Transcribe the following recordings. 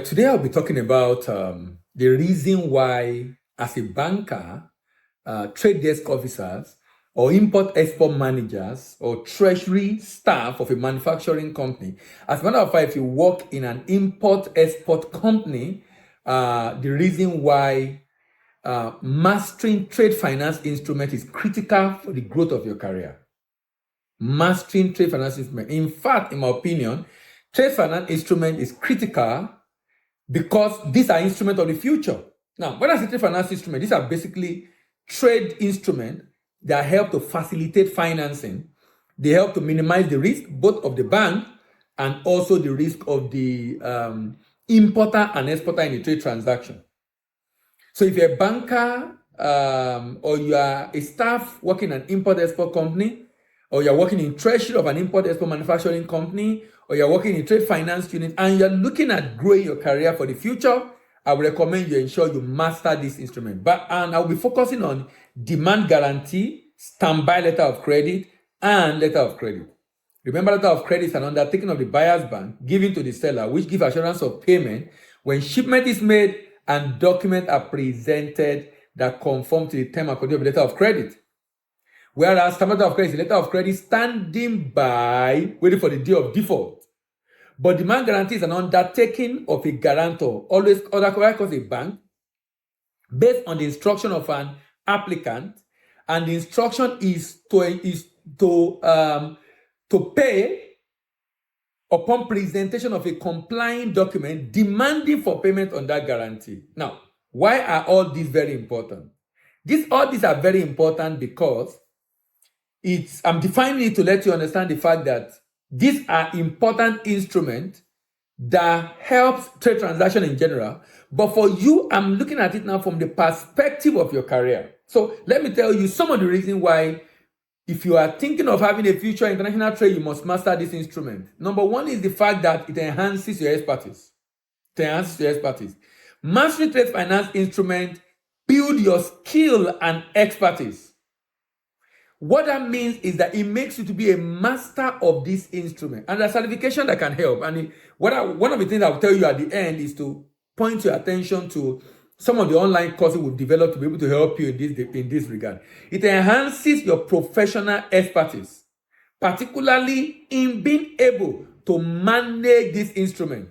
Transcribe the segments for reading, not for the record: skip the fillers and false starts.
right, today I'll be talking about the reason why, as a banker, trade desk officers, or import-export managers, or treasury staff of a manufacturing company. As a matter of fact, if you work in an import-export company, the reason why mastering trade finance instrument is critical for the growth of your career. Mastering trade finance instrument. In fact, in my opinion, trade finance instrument is critical because these are instruments of the future. Now, when I say trade finance instruments, these are basically trade instruments that help to facilitate financing. They help to minimize the risk, both of the bank and also the risk of the importer and exporter in the trade transaction. So if you're a banker or you are a staff working in an import-export company, or you're working in treasury of an import-export manufacturing company, or you're working in trade finance unit, and you're looking at growing your career for the future, I would recommend you ensure you master this instrument. And I'll be focusing on demand guarantee, standby letter of credit, and letter of credit. Remember, letter of credit is an undertaking of the buyer's bank given to the seller, which gives assurance of payment when shipment is made and documents are presented that conform to the term and condition of the letter of credit. Whereas letter of credit is a letter of credit standing by, waiting for the day of default. But demand guarantee is an undertaking of a guarantor, always otherwise called a bank, based on the instruction of an applicant, and the instruction is to pay upon presentation of a complying document demanding for payment on that guarantee. Now, why are all these very important? All these are very important because I'm defining it to let you understand the fact that these are important instruments that helps trade transaction in general. But for you, I'm looking at it now from the perspective of your career. So let me tell you some of the reasons why, if you are thinking of having a future in international trade, you must master this instrument. Number one is the fact that it enhances your expertise. Mastering trade finance instrument build your skill and expertise. What that means is that it makes you to be a master of this instrument, and a certification that can help. And one of the things I will tell you at the end is to point your attention to some of the online courses we've developed to be able to help you in this regard. It enhances your professional expertise, particularly in being able to manage this instrument.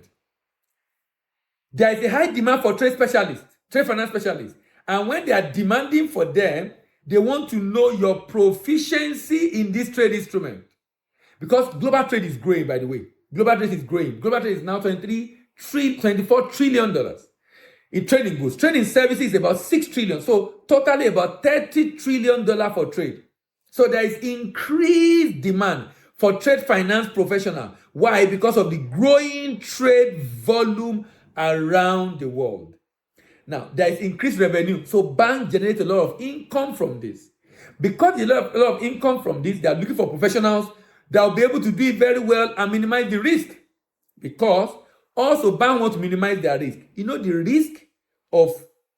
There is a high demand for trade finance specialists, and when they are demanding for them, they want to know your proficiency in this trade instrument. Because global trade is growing, by the way. Global trade is growing. Global trade is now $24 trillion. In trading goods. Trading services is about $6 trillion. So totally about $30 trillion for trade. So there is increased demand for trade finance professional. Why? Because of the growing trade volume around the world. Now, there is increased revenue. So banks generate a lot of income from this. Because there's a lot of income from this, they are looking for professionals that will be able to do it very well and minimize the risk. Because also banks want to minimize their risk. You know, the risk of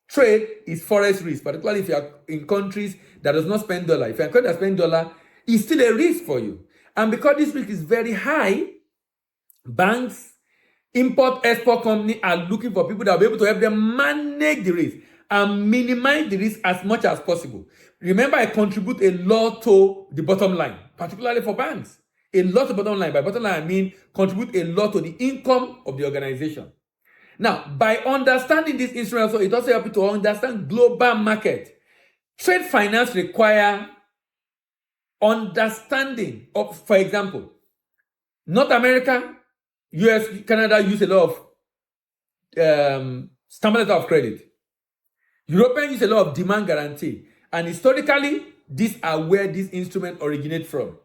trade is forex risk, particularly if you are in countries that does not spend dollar. If you are in countries that spend dollar, it's still a risk for you. And because this risk is very high, banks, import-export companies are looking for people that will be able to help them manage the risk and minimize the risk as much as possible. Remember, I contribute a lot to the bottom line, particularly for banks. A lot to bottom line. By bottom line, I mean contribute a lot to the income of the organization. Now, by understanding this instrument, so it also helps you to understand global market. Trade finance require understanding of, for example, North America, US, Canada use a lot of standby letter of credit. Europeans use a lot of demand guarantee. And historically, these are where this instrument originates from.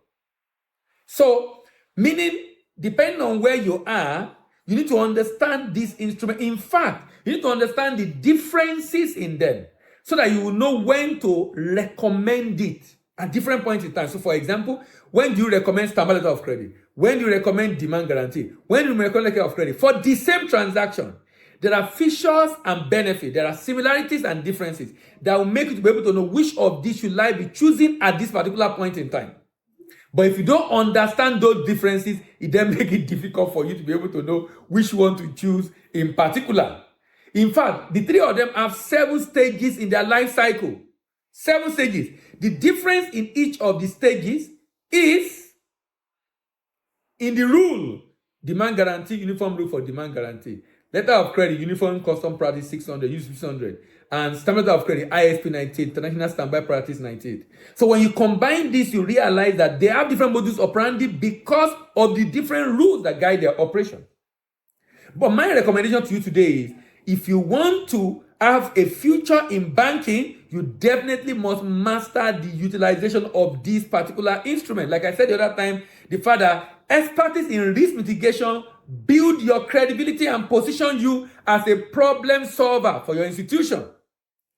So, meaning, depending on where you are, you need to understand this instrument. In fact, you need to understand the differences in them so that you will know when to recommend it at different points in time. So, for example, when do you recommend standby letter of credit? When do you recommend demand guarantee? When do you recommend letter of credit? For the same transaction, there are features and benefits. There are similarities and differences that will make you to be able to know which of these should I be choosing at this particular point in time. But if you don't understand those differences, it then makes it difficult for you to be able to know which one to choose in particular. In fact, the three of them have 7 stages in their life cycle. 7 stages. The difference in each of the stages is in the rule. Demand guarantee, uniform rule for demand guarantee. Letter of credit, uniform custom practice 600, use 600. And standard of credit, ISP 98, international standby practice 98. So when you combine this, you realize that they have different modus operandi because of the different rules that guide their operation. But my recommendation to you today is, if you want to have a future in banking, you definitely must master the utilization of this particular instrument. Like I said the other time, the fact that expertise in risk mitigation build your credibility and position you as a problem solver for your institution.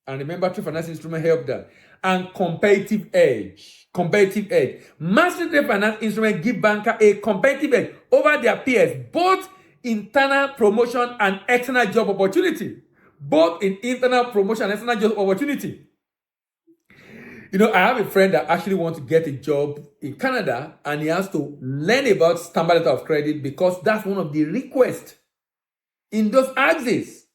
And remember, trade finance instrument help that. And competitive edge. Competitive edge. Mastering trade finance instrument give banker a competitive edge over their peers, both internal promotion and external job opportunity. Both in internal promotion and external job opportunity. You know, I have a friend that actually wants to get a job in Canada, and he has to learn about standard letter of credit because that's one of the requests in those axes.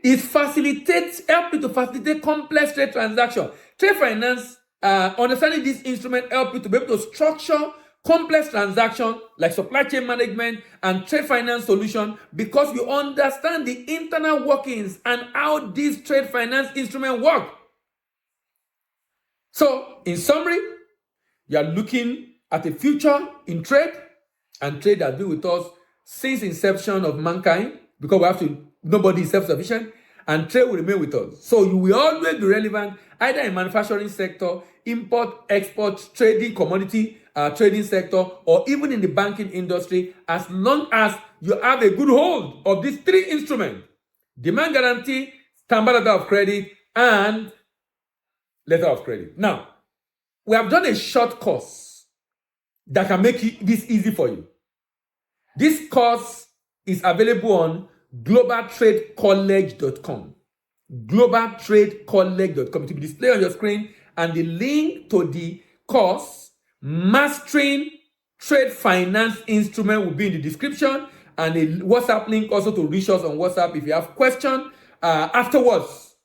It facilitates, help you to facilitate complex trade transactions. Trade finance, understanding this instrument help you to be able to structure complex transactions like supply chain management and trade finance solution because you understand the internal workings and how these trade finance instruments work. So, in summary, you are looking at a future in trade, and trade has been with us since inception of mankind because nobody is self-sufficient, and trade will remain with us. So you will always be relevant either in manufacturing sector, import, export, trading, commodity, trading sector, or even in the banking industry, as long as you have a good hold of these 3 instruments: demand guarantee, standard letter of credit, and letter of credit. Now, we have done a short course that can make this easy for you. This course is available on globaltradecollege.com. globaltradecollege.com. It will be displayed on your screen, and the link to the course, Mastering Trade Finance Instrument, will be in the description, and a WhatsApp link also to reach us on WhatsApp if you have questions afterwards.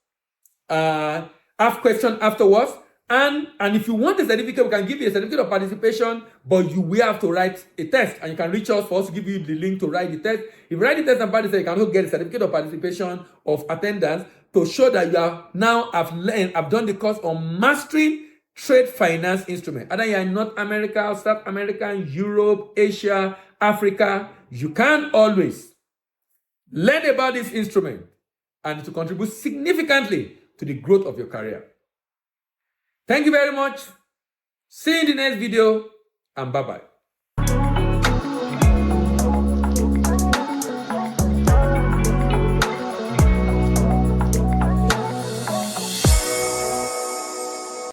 Ask question afterwards, and if you want a certificate, we can give you a certificate of participation, but you will have to write a test, and you can reach us for us to give you the link to write the test. If you write the test and participate, you can also get a certificate of participation of attendance to show that you have done the course on Mastering Trade Finance Instrument. Either you are in North America, South America, Europe, Asia, Africa, you can always learn about this instrument and to contribute significantly to the growth of your career. Thank you very much. See you in the next video, and bye-bye.